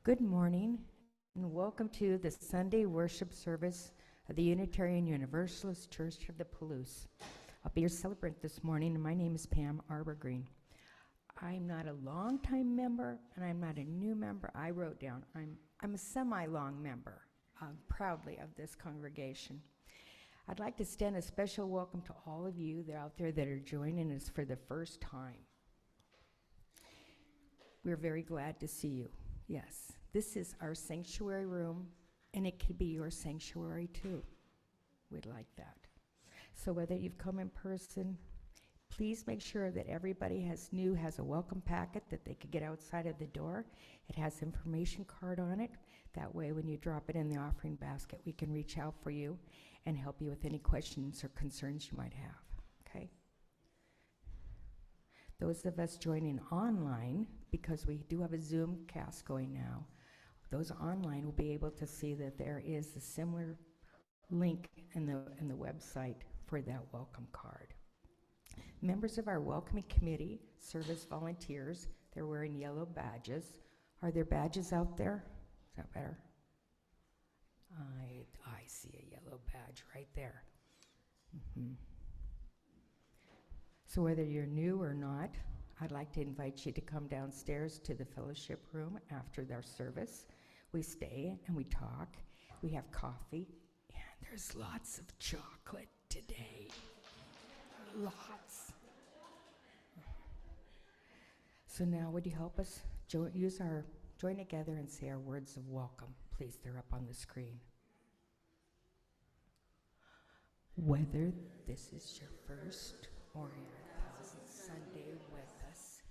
Good morning and welcome to the Sunday worship service of the Unitarian Universalist Church of the Palouse. I'll be your celebrant this morning, and my name is Pam Arbergreen. I'm not a long-time member and I'm not a new member. I wrote down I'm a semi-long member, proudly, of this congregation. I'd like to extend a special welcome to all of you that are out there that are joining us for the first time. We're very glad to see you. Yes, this is our sanctuary room, and it could be your sanctuary too. We'd like that. So whether you've come in person, please make sure that everybody has a welcome packet that they could get outside of the door. It has information card on it. That way, when you drop it in the offering basket, we can reach out for you and help you with any questions or concerns you might have, okay? Those of us joining online, because we do have a Zoom cast going now, those online will be able to see that there is a similar link in the website for that welcome card. Members of our welcoming committee serve as volunteers. They're wearing yellow badges. Are there badges out there? Is that better? I see a yellow badge right there. Mm-hmm. So whether you're new or not, I'd like to invite you to come downstairs to the fellowship room after their service. We stay and we talk. We have coffee, and there's lots of chocolate today. Lots. So now would you help us join together and say our words of welcome? Please, they're up on the screen. Whether this is your first or your 1000th Sunday with us,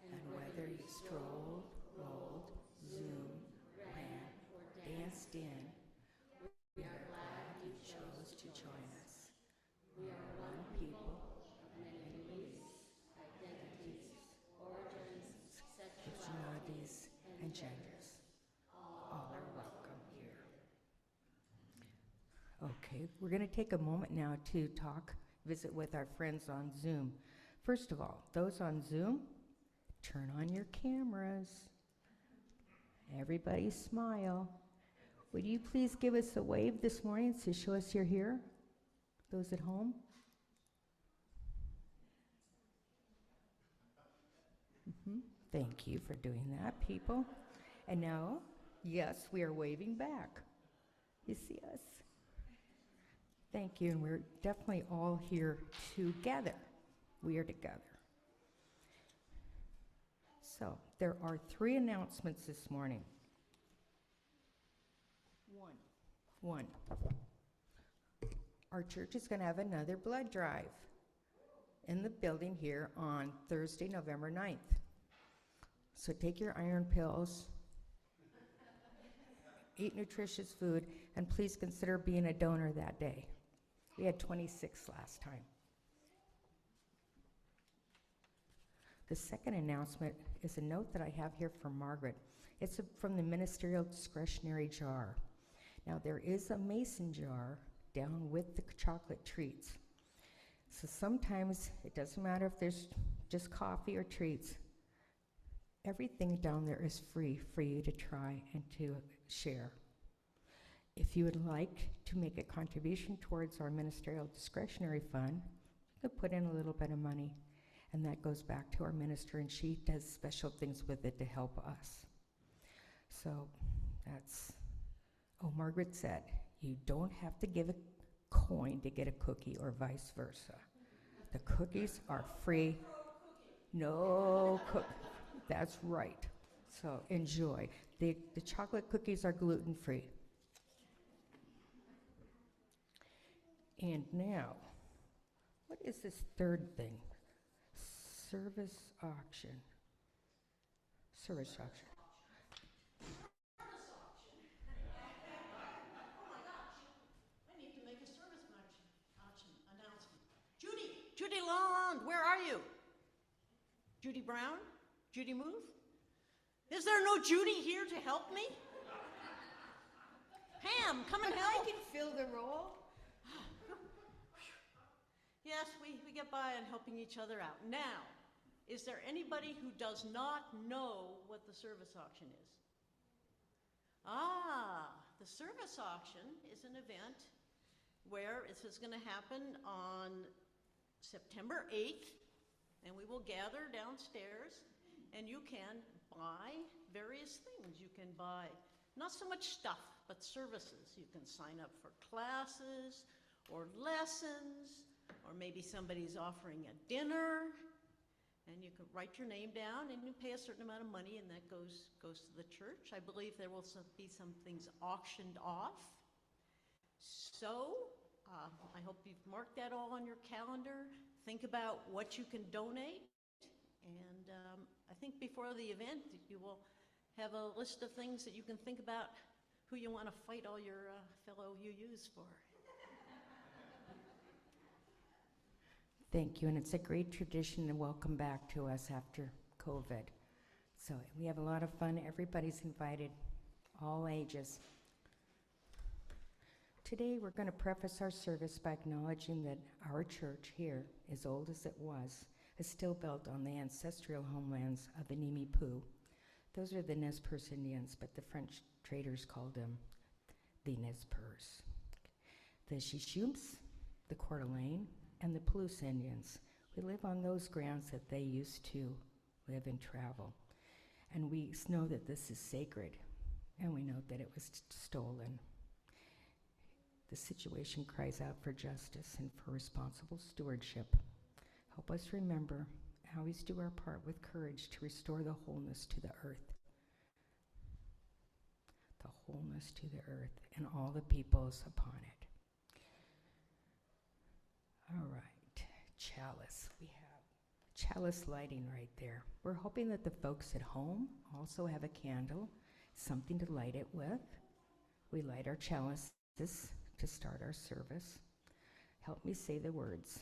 and whether you strolled, rolled, zoomed, ran, or danced in, we are glad you chose to join us. We are one people of many beliefs, identities, origins, sexualities, and genders. All are welcome here. Okay, we're going to take a moment now to visit with our friends on Zoom. First of all, those on Zoom, turn on your cameras. Everybody smile. Would you please give us a wave this morning to show us you're here? Those at home? Thank you for doing that, people. And now, yes, we are waving back. You see us? Thank you, and we're definitely all here together. We are together. So, there are 3 announcements this morning. One. Our church is going to have another blood drive in the building here on Thursday, November 9th. So take your iron pills, eat nutritious food, and please consider being a donor that day. We had 26 last time. The second announcement is a note that I have here from Margaret. It's from the ministerial discretionary jar. Now, there is a mason jar down with the chocolate treats. So sometimes it doesn't matter if there's just coffee or treats. Everything down there is free for you to try and to share. If you would like to make a contribution towards our ministerial discretionary fund, you could put in a little bit of money, and that goes back to our minister, and she does special things with it to help us. So that's, Margaret said, you don't have to give a coin to get a cookie or vice versa. The cookies are free. No cookie. That's right. So enjoy. The chocolate cookies are gluten-free. And now, what is this third thing? Service auction. Service auction. I need to make a service auction announcement. Judy Lalonde, where are you? Judy Brown? Judy Move? Is there no Judy here to help me? Pam, come and help. I can fill the role. Yes, we get by on helping each other out. Now, is there anybody who does not know what the service auction is? The service auction is an event where this is going to happen on September 8th, and we will gather downstairs, and you can buy various things. You can buy not so much stuff, but services. You can sign up for classes or lessons, or maybe somebody's offering a dinner, and you can write your name down and you pay a certain amount of money, and that goes to the church. I believe there will be some things auctioned off. So I hope you've marked that all on your calendar. Think about what you can donate, and I think before the event you will have a list of things that you can think about who you want to fight all your fellow UUs for. Thank you, and it's a great tradition to welcome back to us after COVID. So we have a lot of fun. Everybody's invited, all ages. Today we're going to preface our service by acknowledging that our church here, as old as it was, is still built on the ancestral homelands of the Nimi Poo. Those are the Nez Perce Indians, but the French traders called them the Nez Perce. The Shishoops, the Coeur d'Alene, and the Palouse Indians. We live on those grounds that they used to live and travel. And we know that this is sacred, and we know that it was stolen. The situation cries out for justice and for responsible stewardship. Help us remember, always do our part with courage to restore the wholeness to the earth. The wholeness to the earth and all the peoples upon it. All right, chalice. We have chalice lighting right there. We're hoping that the folks at home also have a candle, something to light it with. We light our chalices to start our service. Help me say the words.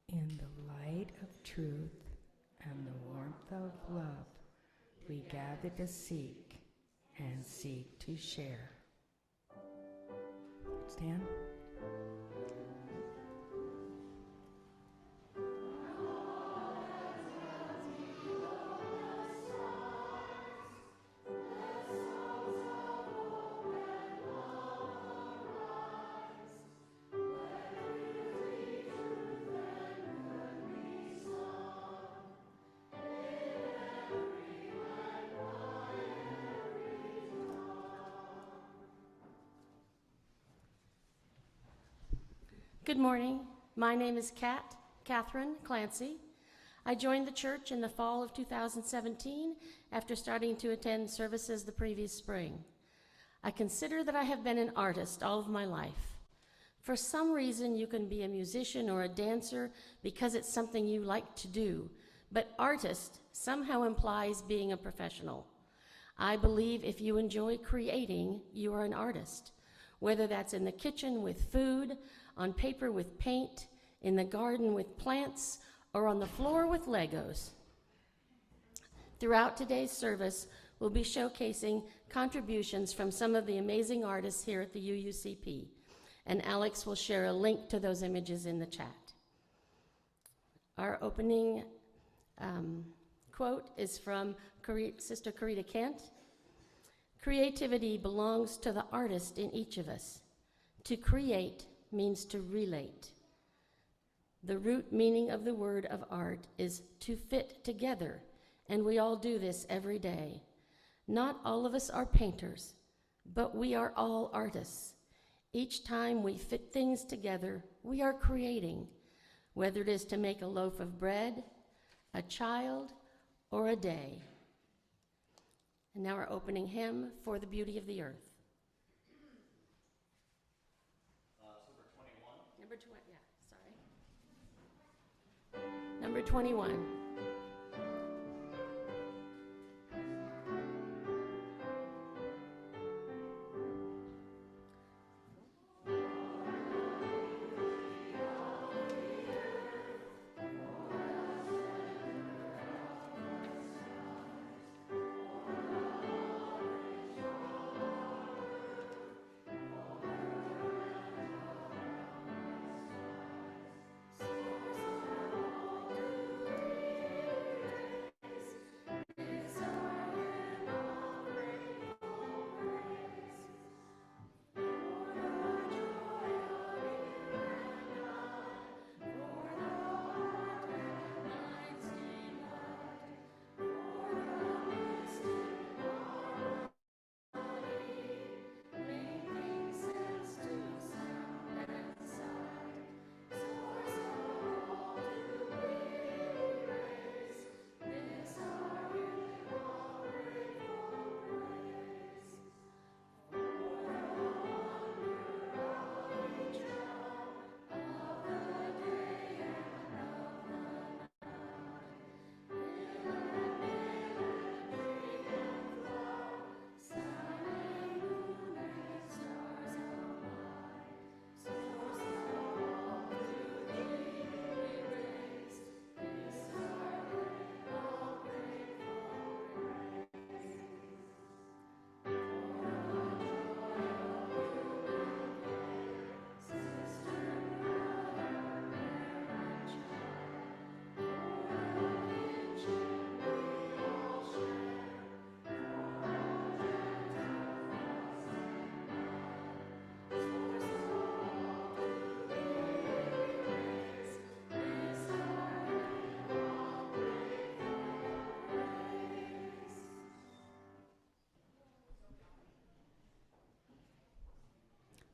In the light of truth and the warmth of love, we gather to seek and seek to share. Stand. Good morning. My name is Catherine Clancy. I joined the church in the fall of 2017 after starting to attend services the previous spring. I consider that I have been an artist all of my life. For some reason, you can be a musician or a dancer because it's something you like to do, but artist somehow implies being a professional. I believe if you enjoy creating, you are an artist, whether that's in the kitchen with food, on paper with paint, in the garden with plants, or on the floor with Legos. Throughout today's service, we'll be showcasing contributions from some of the amazing artists here at the UUCP, and Alex will share a link to those images in the chat. Our opening quote is from Sister Karita Kent. Creativity belongs to the artist in each of us. To create means to relate. The root meaning of the word of art is to fit together, and we all do this every day. Not all of us are painters, but we are all artists. Each time we fit things together, we are creating, whether it is to make a loaf of bread, a child, or a day. And now our opening hymn, For the Beauty of the Earth. Number 21.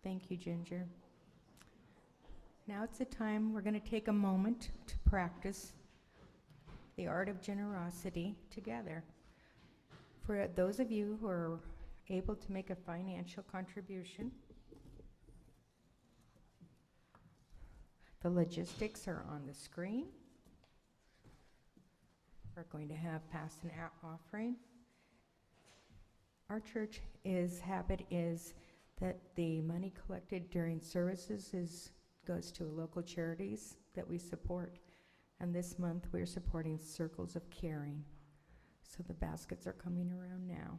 Thank you, Ginger. Now it's a time we're going to take a moment to practice the art of generosity together. For those of you who are able to make a financial contribution, the logistics are on the screen. We're going to have pass and offering. Our church habit is that the money collected during services goes to local charities that we support. And this month we're supporting Circles of Caring. So the baskets are coming around now.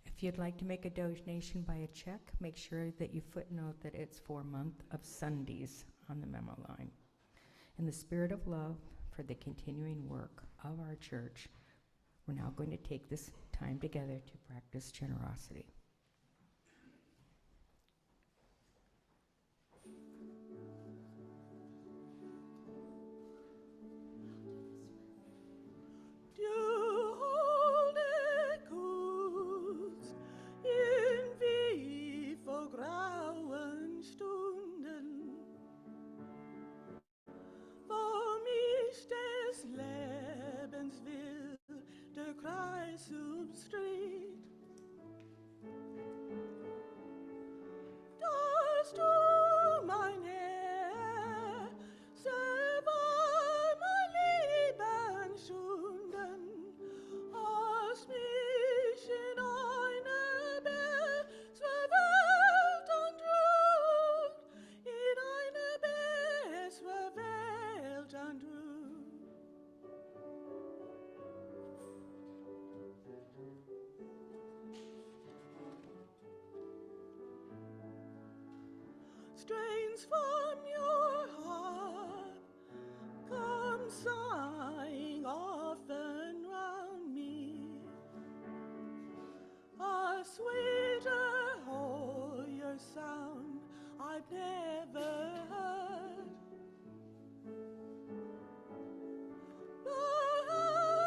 If you'd like to make a donation by a check, make sure that you footnote that it's for month of Sundays on the memo line. In the spirit of love for the continuing work of our church, we're now going to take this time together to practice generosity. Strains from your heart come sighing often round me, a sweeter, holier sound I've never heard. The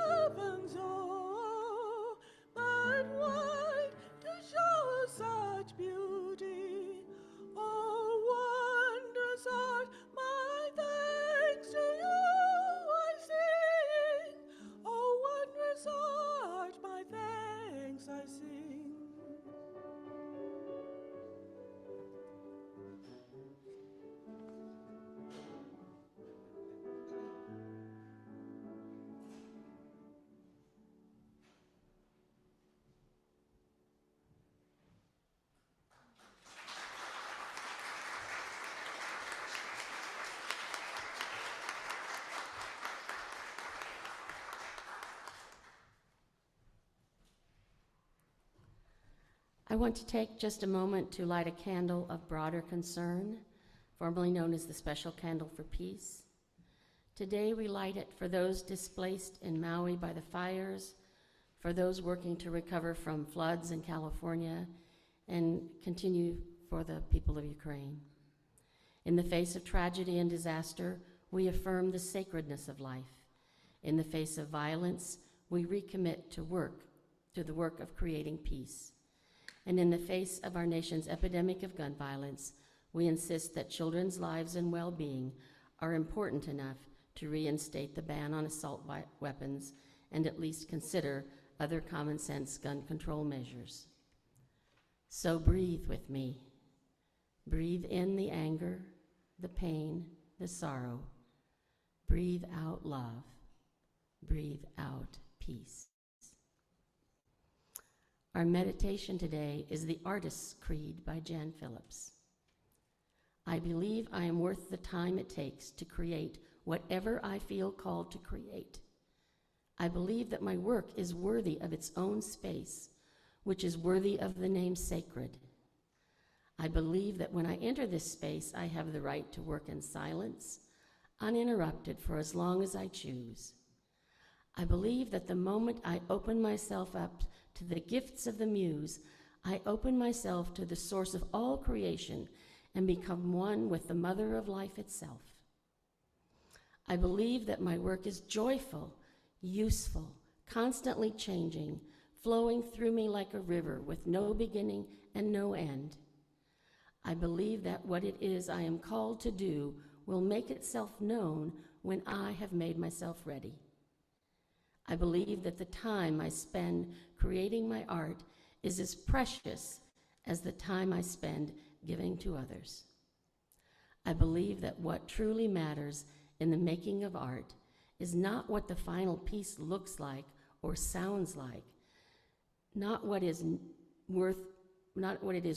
heavens, oh, but wide to show such beauty. Oh, wondrous art, my thanks to you I sing. Oh, wondrous art, my thanks I sing. I want to take just a moment to light a candle of broader concern, formerly known as the Special Candle for Peace. Today we light it for those displaced in Maui by the fires, for those working to recover from floods in California, and continue for the people of Ukraine. In the face of tragedy and disaster, we affirm the sacredness of life. In the face of violence, we recommit to the work of creating peace. And in the face of our nation's epidemic of gun violence, we insist that children's lives and well-being are important enough to reinstate the ban on assault weapons and at least consider other common-sense gun control measures. So breathe with me. Breathe in the anger, the pain, the sorrow. Breathe out love. Breathe out peace. Our meditation today is the Artist's Creed by Jan Phillips. I believe I am worth the time it takes to create whatever I feel called to create. I believe that my work is worthy of its own space, which is worthy of the name sacred. I believe that when I enter this space, I have the right to work in silence, uninterrupted for as long as I choose. I believe that the moment I open myself up to the gifts of the muse, I open myself to the source of all creation and become one with the mother of life itself. I believe that my work is joyful, useful, constantly changing, flowing through me like a river with no beginning and no end. I believe that what it is I am called to do will make itself known when I have made myself ready. I believe that the time I spend creating my art is as precious as the time I spend giving to others. I believe that what truly matters in the making of art is not what the final piece looks like or sounds like, not what it is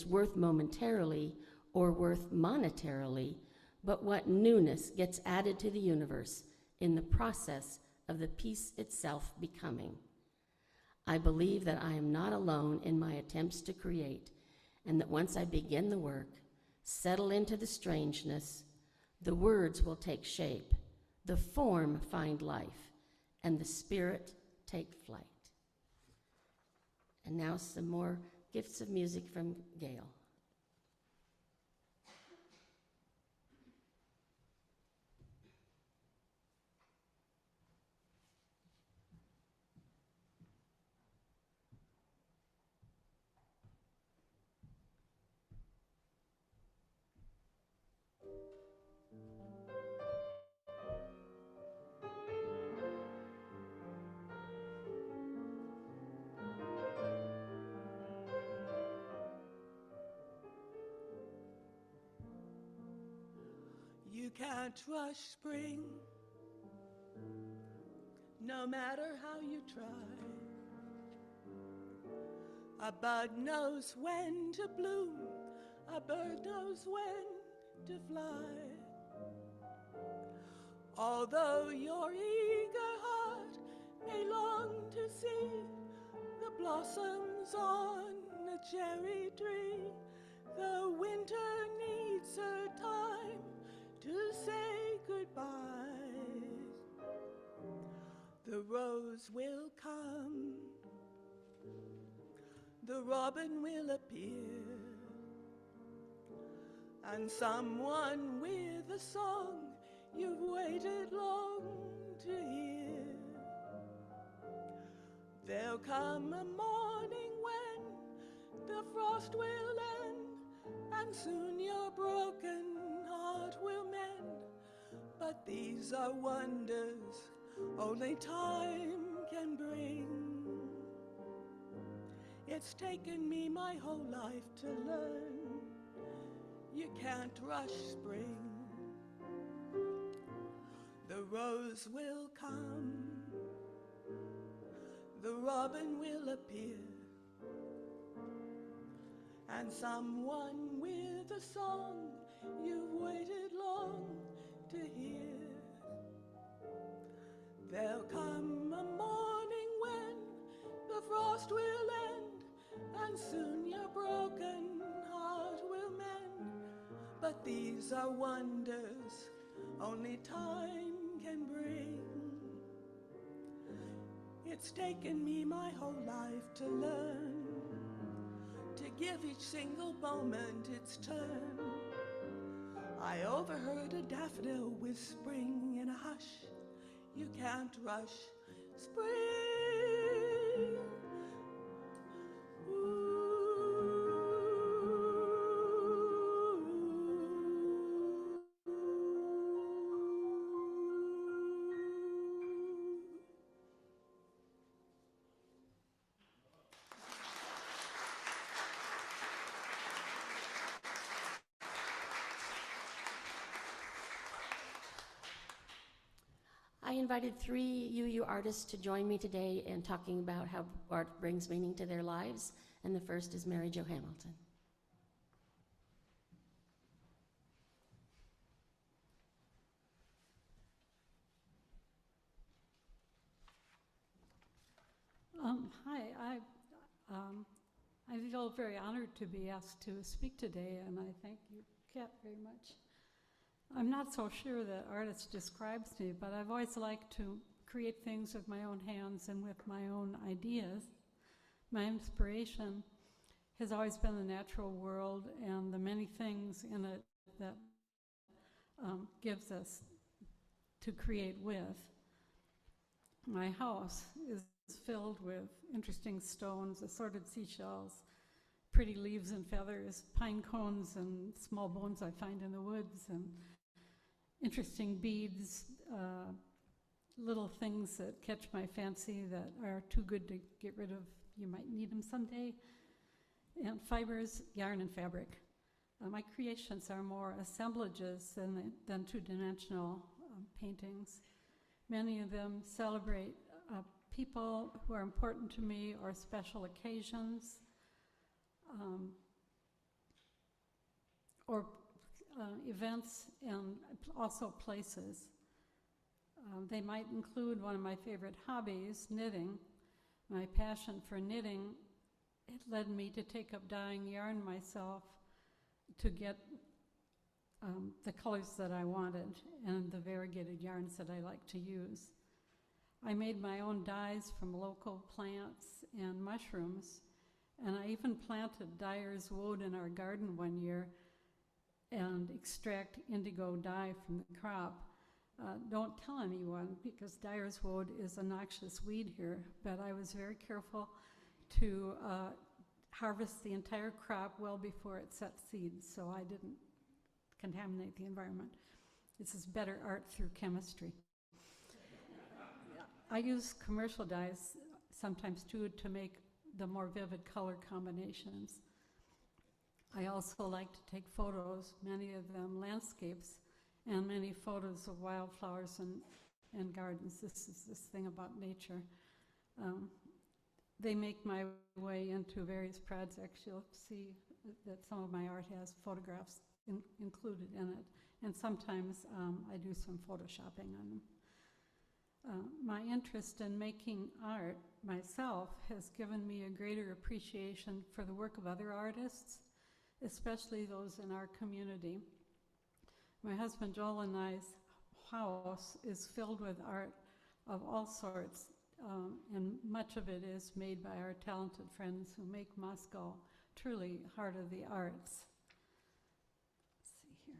worth momentarily or worth monetarily, but what newness gets added to the universe in the process of the piece itself becoming. I believe that I am not alone in my attempts to create, and that once I begin the work, settle into the strangeness, the words will take shape, the form find life, and the spirit take flight. And now some more gifts of music from Gail. You can't rush spring, no matter how you try. A bud knows when to bloom, a bird knows when to fly. Although your eager heart may long to see the blossoms on a cherry tree, the winter needs her time to say goodbye. The rose will come, the robin will appear, and someone with a song you've waited long to hear. There'll come a morning when the frost will end, and soon your broken heart will mend. But these are wonders only time can bring. It's taken me my whole life to learn you can't rush spring. The rose will come, the robin will appear, and someone with a song you've waited long to hear. There'll come a morning when the frost will end, and soon your broken heart will mend. But these are wonders only time can bring. It's taken me my whole life to learn to give each single moment its turn. I overheard a daffodil whispering in a hush, you can't rush spring. I invited 3 UU artists to join me today in talking about how art brings meaning to their lives, and the first is Mary Jo Hamilton. Hi, I feel very honored to be asked to speak today, and I thank you, Kat, very much. I'm not so sure that artist describes me, but I've always liked to create things with my own hands and with my own ideas. My inspiration has always been the natural world and the many things in it that gives us to create with. My house is filled with interesting stones, assorted seashells, pretty leaves and feathers, pine cones and small bones I find in the woods, and interesting beads, little things that catch my fancy that are too good to get rid of. You might need them someday. And fibers, yarn, and fabric. My creations are more assemblages than two-dimensional paintings. Many of them celebrate people who are important to me or special occasions, or events and also places. They might include one of my favorite hobbies, knitting. My passion for knitting, it led me to take up dyeing yarn myself to get the colors that I wanted and the variegated yarns that I like to use. I made my own dyes from local plants and mushrooms, and I even planted dyer's wood in our garden one year and extract indigo dye from the crop. Don't tell anyone, because dyer's wood is a noxious weed here, but I was very careful to harvest the entire crop well before it set seeds, so I didn't contaminate the environment. This is better art through chemistry. I use commercial dyes sometimes too to make the more vivid color combinations. I also like to take photos, many of them landscapes, and many photos of wildflowers and gardens. This is this thing about nature. They make my way into various projects. You'll see that some of my art has photographs included in it, and sometimes I do some photoshopping on them. My interest in making art myself has given me a greater appreciation for the work of other artists, especially those in our community. My husband Joel and I's house is filled with art of all sorts, and much of it is made by our talented friends who make Moscow truly heart of the arts. Let's see here.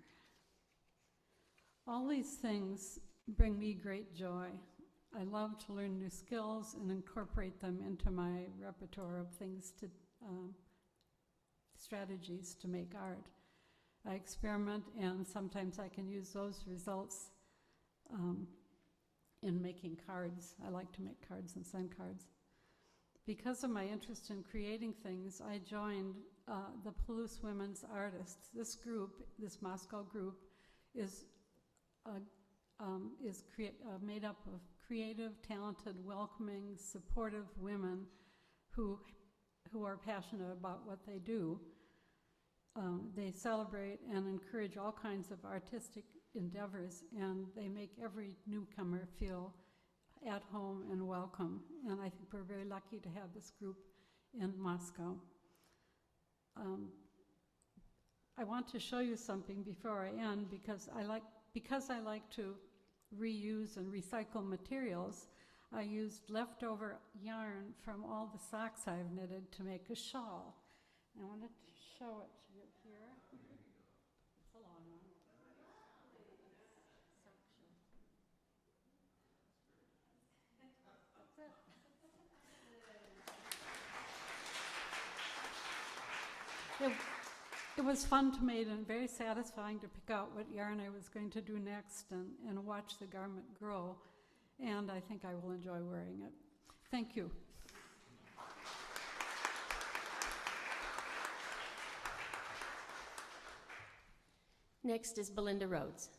All these things bring me great joy. I love to learn new skills and incorporate them into my repertoire of things to, strategies to make art. I experiment, and sometimes I can use those results in making cards. I like to make cards and send cards. Because of my interest in creating things, I joined the Palouse Women's Artists. This group, this Moscow group, is made up of creative, talented, welcoming, supportive women who are passionate about what they do. They celebrate and encourage all kinds of artistic endeavors, and they make every newcomer feel at home and welcome. And I think we're very lucky to have this group in Moscow. I want to show you something before I end, because I like to reuse and recycle materials. I used leftover yarn from all the socks I've knitted to make a shawl. I wanted to show it to you here. It's a long one. That's it. It was fun to make and very satisfying to pick out what yarn I was going to do next and watch the garment grow, and I think I will enjoy wearing it. Thank you. Next is Belinda Rhodes.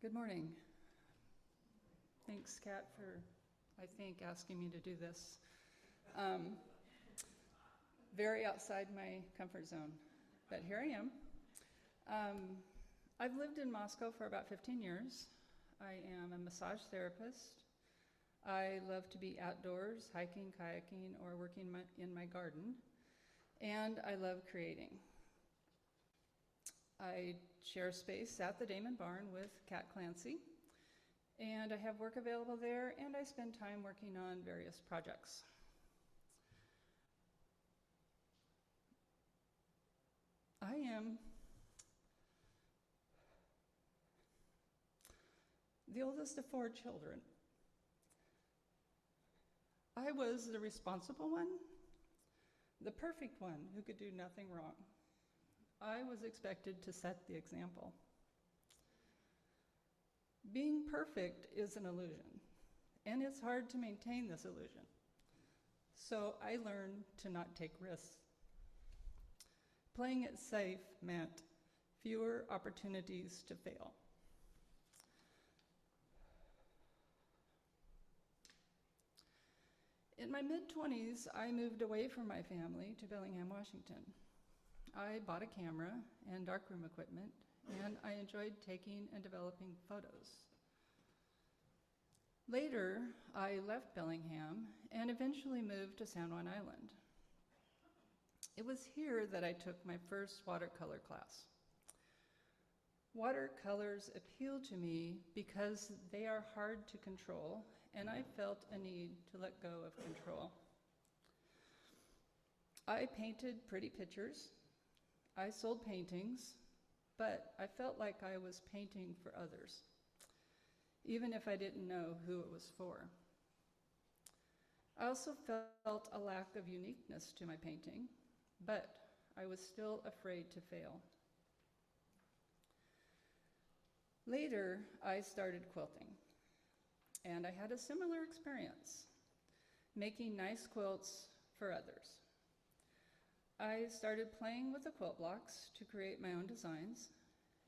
Good morning. Thanks, Kat, for, I think, asking me to do this. Very outside my comfort zone, but here I am. I've lived in Moscow for about 15 years. I am a massage therapist. I love to be outdoors, hiking, kayaking, or working in my garden. And I love creating. I share space at the Damon Barn with Kat Clancy, and I have work available there, and I spend time working on various projects. I am the oldest of 4 children. I was the responsible one, the perfect one who could do nothing wrong. I was expected to set the example. Being perfect is an illusion, and it's hard to maintain this illusion. So I learned to not take risks. Playing it safe meant fewer opportunities to fail. In my mid-20s, I moved away from my family to Bellingham, Washington. I bought a camera and darkroom equipment, and I enjoyed taking and developing photos. Later, I left Bellingham and eventually moved to San Juan Island. It was here that I took my first watercolor class. Watercolors appeal to me because they are hard to control, and I felt a need to let go of control. I painted pretty pictures. I sold paintings, but I felt like I was painting for others, even if I didn't know who it was for. I also felt a lack of uniqueness to my painting, but I was still afraid to fail. Later, I started quilting, and I had a similar experience, making nice quilts for others. I started playing with the quilt blocks to create my own designs,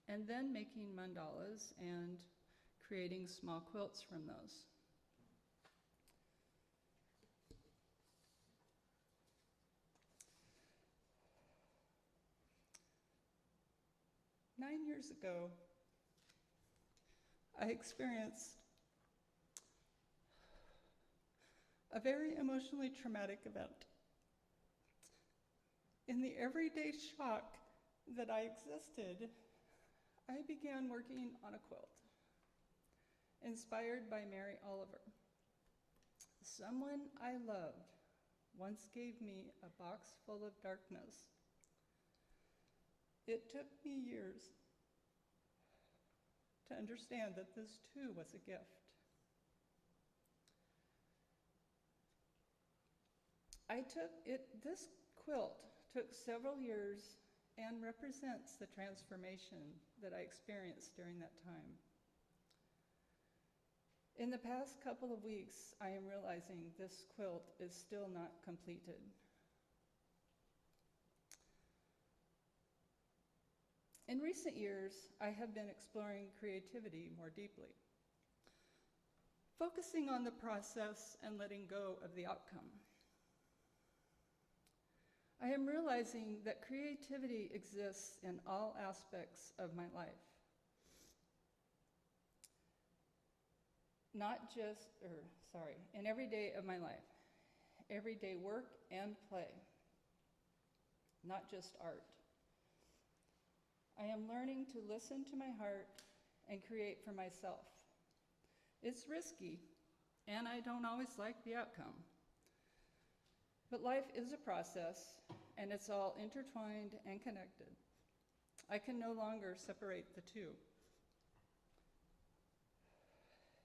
and then making mandalas and creating small quilts from those. Nine years ago, I experienced a very emotionally traumatic event. In the everyday shock that I existed, I began working on a quilt, inspired by Mary Oliver. Someone I loved once gave me a box full of darkness. It took me years to understand that this too was a gift. This quilt took several years and represents the transformation that I experienced during that time. In the past couple of weeks, I am realizing this quilt is still not completed. In recent years, I have been exploring creativity more deeply, focusing on the process and letting go of the outcome. I am realizing that creativity exists in all aspects of my life. In every day of my life, everyday work and play, not just art. I am learning to listen to my heart and create for myself. It's risky, and I don't always like the outcome. But life is a process, and it's all intertwined and connected. I can no longer separate the two.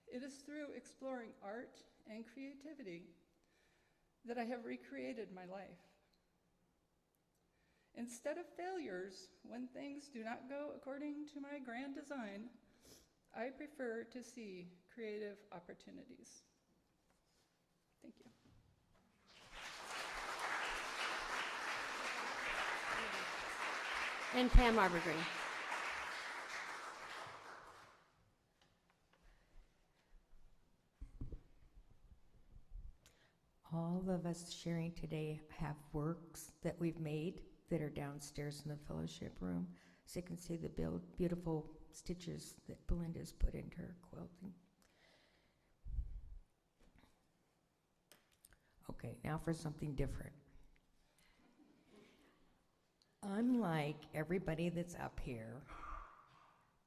It is through exploring art and creativity that I have recreated my life. Instead of failures, when things do not go according to my grand design, I prefer to see creative opportunities. Thank you. And Pam Arbergreen. All of us sharing today have works that we've made that are downstairs in the fellowship room, so you can see the beautiful stitches that Belinda's put into her quilting. Okay, now for something different. Unlike everybody that's up here,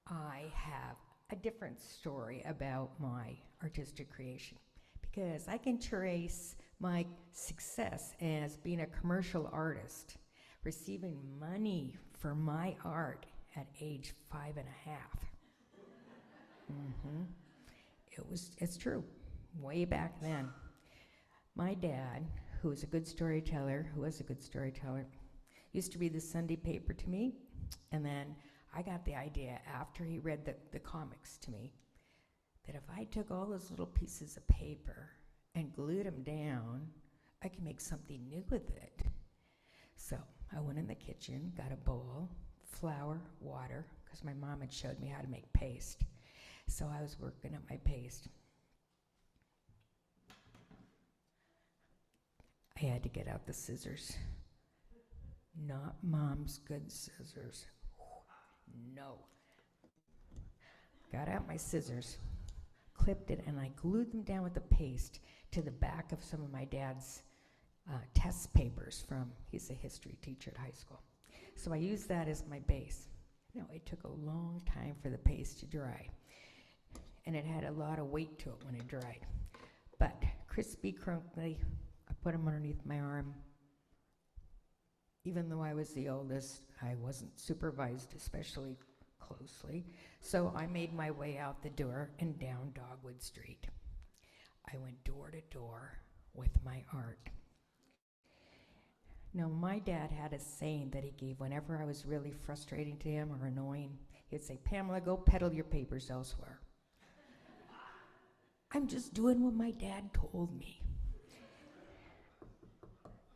I have a different story about my artistic creation, because I can trace my success as being a commercial artist receiving money for my art at age 5.5. It's true, way back then. My dad, who was a good storyteller, used to read the Sunday paper to me, and then I got the idea after he read the comics to me that if I took all those little pieces of paper and glued them down, I could make something new with it. So I went in the kitchen, got a bowl, flour, water, because my mom had showed me how to make paste. So I was working up my paste. I had to get out the scissors. Not Mom's good scissors. No. Got out my scissors, clipped it, and I glued them down with the paste to the back of some of my dad's test papers he's a history teacher at high school. So I used that as my base. Now, it took a long time for the paste to dry, and it had a lot of weight to it when it dried. But crispy, crunkly, I put them underneath my arm. Even though I was the oldest, I wasn't supervised especially closely, so I made my way out the door and down Dogwood Street. I went door to door with my art. Now, my dad had a saying that he gave whenever I was really frustrating to him or annoying. He'd say, "Pamela, go peddle your papers elsewhere." I'm just doing what my dad told me.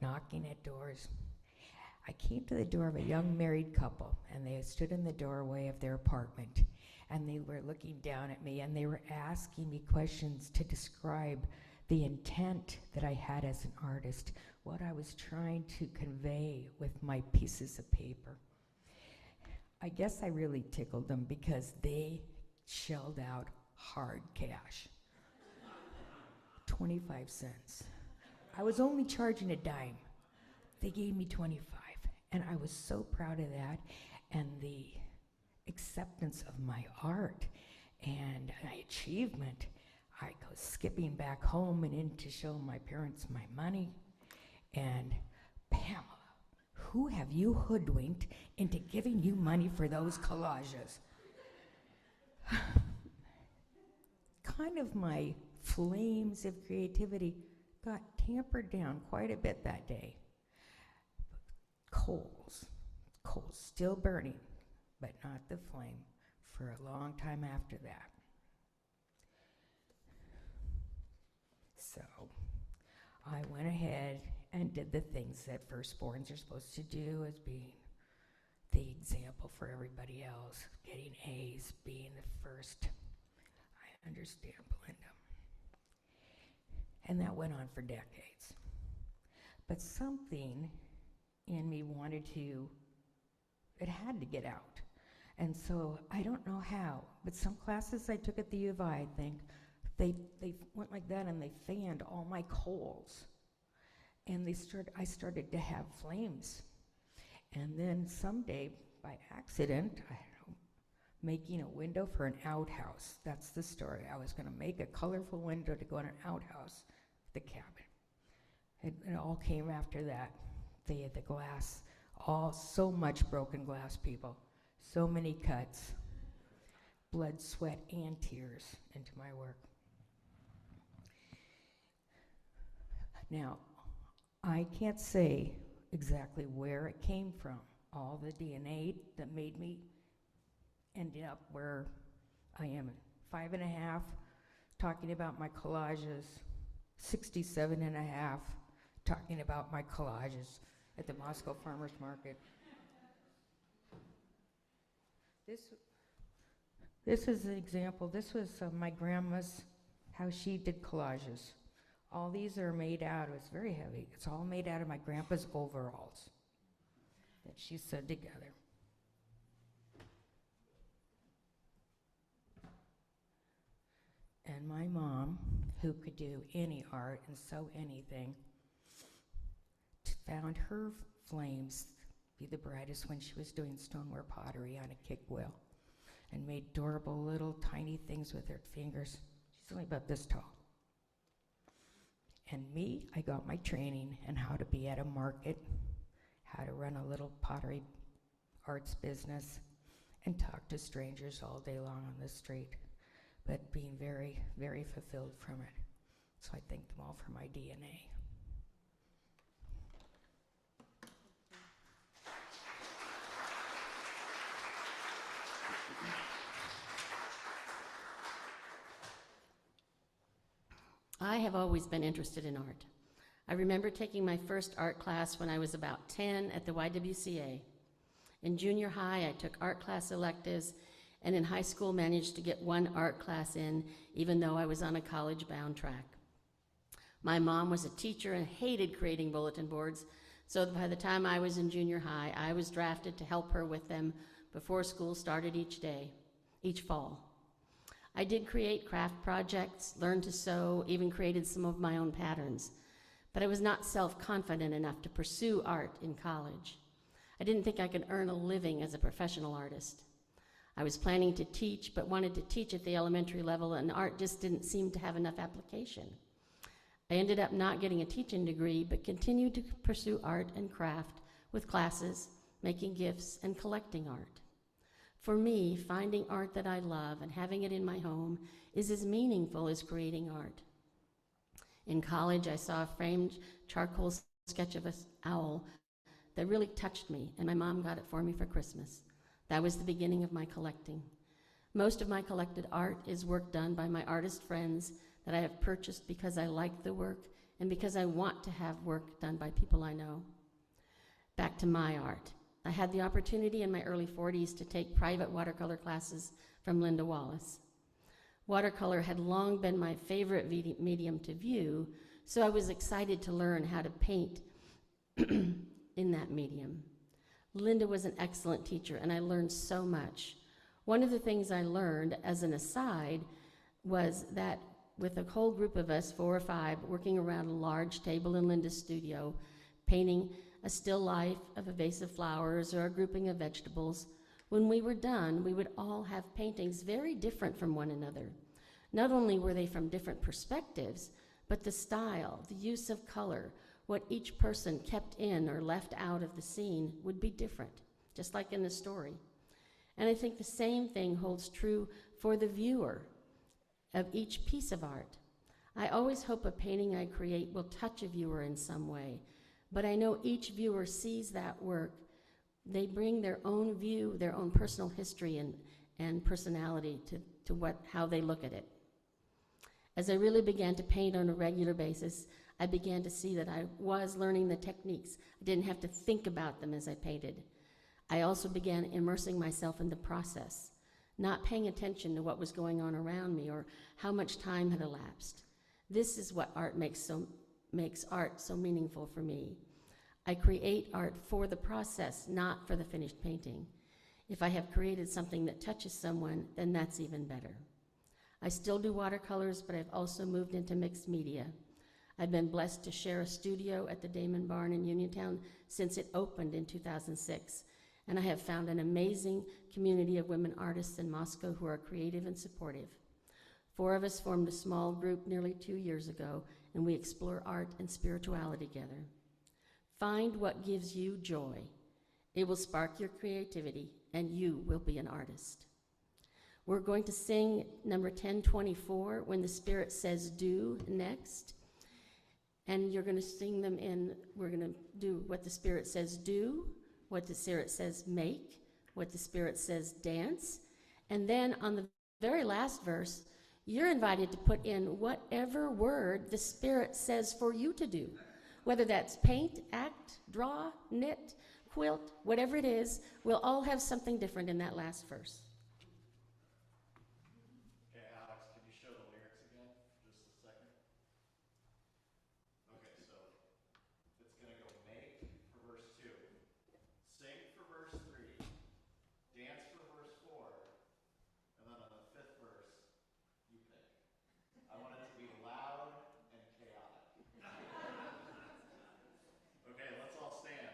Knocking at doors. I came to the door of a young married couple, and they stood in the doorway of their apartment, and they were looking down at me, and they were asking me questions to describe the intent that I had as an artist, what I was trying to convey with my pieces of paper. I guess I really tickled them because they shelled out hard cash. 25 cents. I was only charging a dime. They gave me 25, and I was so proud of that, and the acceptance of my art and my achievement. I go skipping back home and in to show my parents my money, and Pamela, who have you hoodwinked into giving you money for those collages? Kind of my flames of creativity got tampered down quite a bit that day. Coals still burning, but not the flame for a long time after that. So I went ahead and did the things that firstborns are supposed to do, as being the example for everybody else, getting A's, being the first. I understand, Belinda. And that went on for decades. But something in me it had to get out. And so I don't know how, but some classes I took at the U of I think, they went like that and they fanned all my coals. And I started to have flames. And then someday, by accident, I don't know, making a window for an outhouse. That's the story. I was gonna make a colorful window to go in an outhouse, the cabin. It all came after that. They had the glass, so much broken glass, people. So many cuts, blood, sweat, and tears into my work. Now, I can't say exactly where it came from. All the DNA that made me end up where I am. 5.5, talking about my collages. 67.5, talking about my collages at the Moscow Farmers Market. This is an example. This was my grandma's, how she did collages. All these are made out of, it's very heavy, it's all made out of my grandpa's overalls that she sewed together. And my mom, who could do any art and sew anything, found her flames be the brightest when she was doing stoneware pottery on a kick wheel and made adorable little tiny things with her fingers. She's only about this tall. And me, I got my training in how to be at a market, how to run a little pottery arts business, and talk to strangers all day long on the street, but being very, very fulfilled from it. So I thank them all for my DNA. I have always been interested in art. I remember taking my first art class when I was about 10 at the YWCA. In junior high, I took art class electives, and in high school managed to get one art class in, even though I was on a college-bound track. My mom was a teacher and hated creating bulletin boards, so by the time I was in junior high, I was drafted to help her with them before school started each fall. I did create craft projects, learned to sew, even created some of my own patterns, but I was not self-confident enough to pursue art in college. I didn't think I could earn a living as a professional artist. I was planning to teach, but wanted to teach at the elementary level, and art just didn't seem to have enough application. I ended up not getting a teaching degree, but continued to pursue art and craft with classes, making gifts, and collecting art. For me, finding art that I love and having it in my home is as meaningful as creating art. In college, I saw a framed charcoal sketch of an owl that really touched me, and my mom got it for me for Christmas. That was the beginning of my collecting. Most of my collected art is work done by my artist friends that I have purchased because I like the work and because I want to have work done by people I know. Back to my art. I had the opportunity in my early 40s to take private watercolor classes from Linda Wallace. Watercolor had long been my favorite medium to view, so I was excited to learn how to paint in that medium. Linda was an excellent teacher, and I learned so much. One of the things I learned, as an aside, was that with a whole group of us, 4 or 5, working around a large table in Linda's studio, painting a still life of a vase of flowers or a grouping of vegetables, when we were done, we would all have paintings very different from one another. Not only were they from different perspectives, but the style, the use of color, what each person kept in or left out of the scene would be different, just like in the story. And I think the same thing holds true for the viewer of each piece of art. I always hope a painting I create will touch a viewer in some way, but I know each viewer sees that work. They bring their own view, their own personal history and personality to how they look at it. As I really began to paint on a regular basis, I began to see that I was learning the techniques. I didn't have to think about them as I painted. I also began immersing myself in the process, not paying attention to what was going on around me or how much time had elapsed. This is what art makes art so meaningful for me. I create art for the process, not for the finished painting. If I have created something that touches someone, then that's even better. I still do watercolors, but I've also moved into mixed media. I've been blessed to share a studio at the Damon Barn in Uniontown since it opened in 2006, and I have found an amazing community of women artists in Moscow who are creative and supportive. 4 of us formed a small group nearly 2 years ago, and we explore art and spirituality together. Find what gives you joy. It will spark your creativity, and you will be an artist. We're going to sing number 1024, When the Spirit Says Do, next. And you're going to sing them we're going to do what the Spirit says do, what the Spirit says make, what the Spirit says dance. And then on the very last verse, you're invited to put in whatever word the Spirit says for you to do, whether that's paint, act, draw, knit, quilt, whatever it is. We'll all have something different in that last verse. Okay, Alex, can you show the lyrics again for just a second? Okay, so it's going to go make for verse 2, sing for verse 3, dance for verse 4, and then on the 5th verse, you pick. I want it to be loud and chaotic. Okay, let's all stand.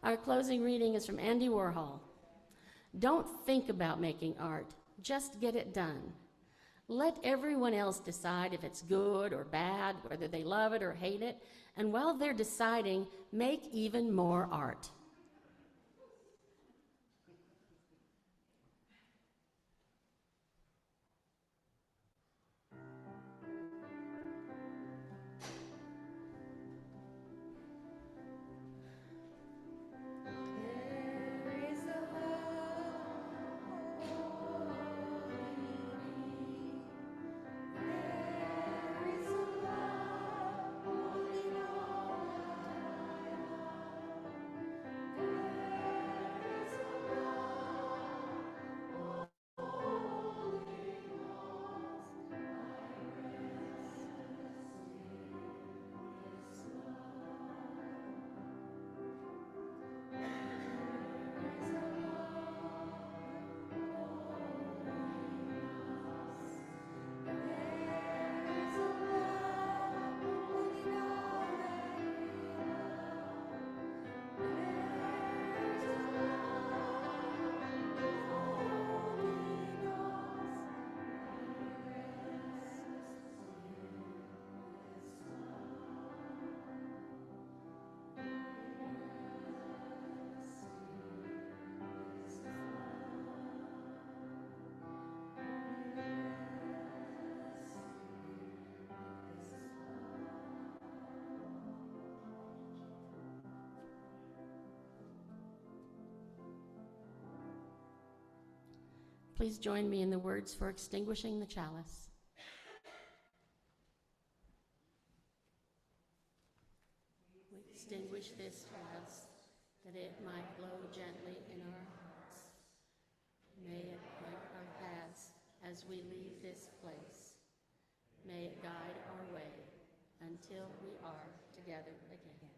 Our closing reading is from Andy Warhol. Don't think about making art, just get it done. Let everyone else decide if it's good or bad, whether they love it or hate it, and while they're deciding, make even more art. Please join me in the words for extinguishing the chalice. We extinguish this chalice, that it might blow gently in our hearts. May it light our paths as we leave this place. May it guide our way until we are together again.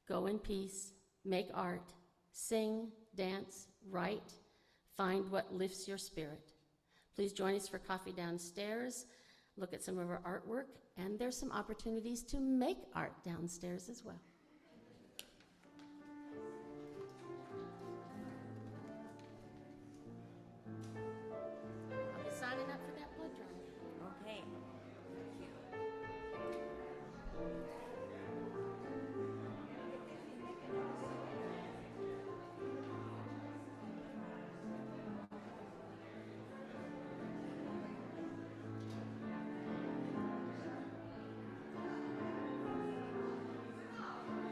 Go in peace, make art, sing, dance, write, find what lifts your spirit. Please join us for coffee downstairs. Look at some of our artwork, and there's some opportunities to make art downstairs as well.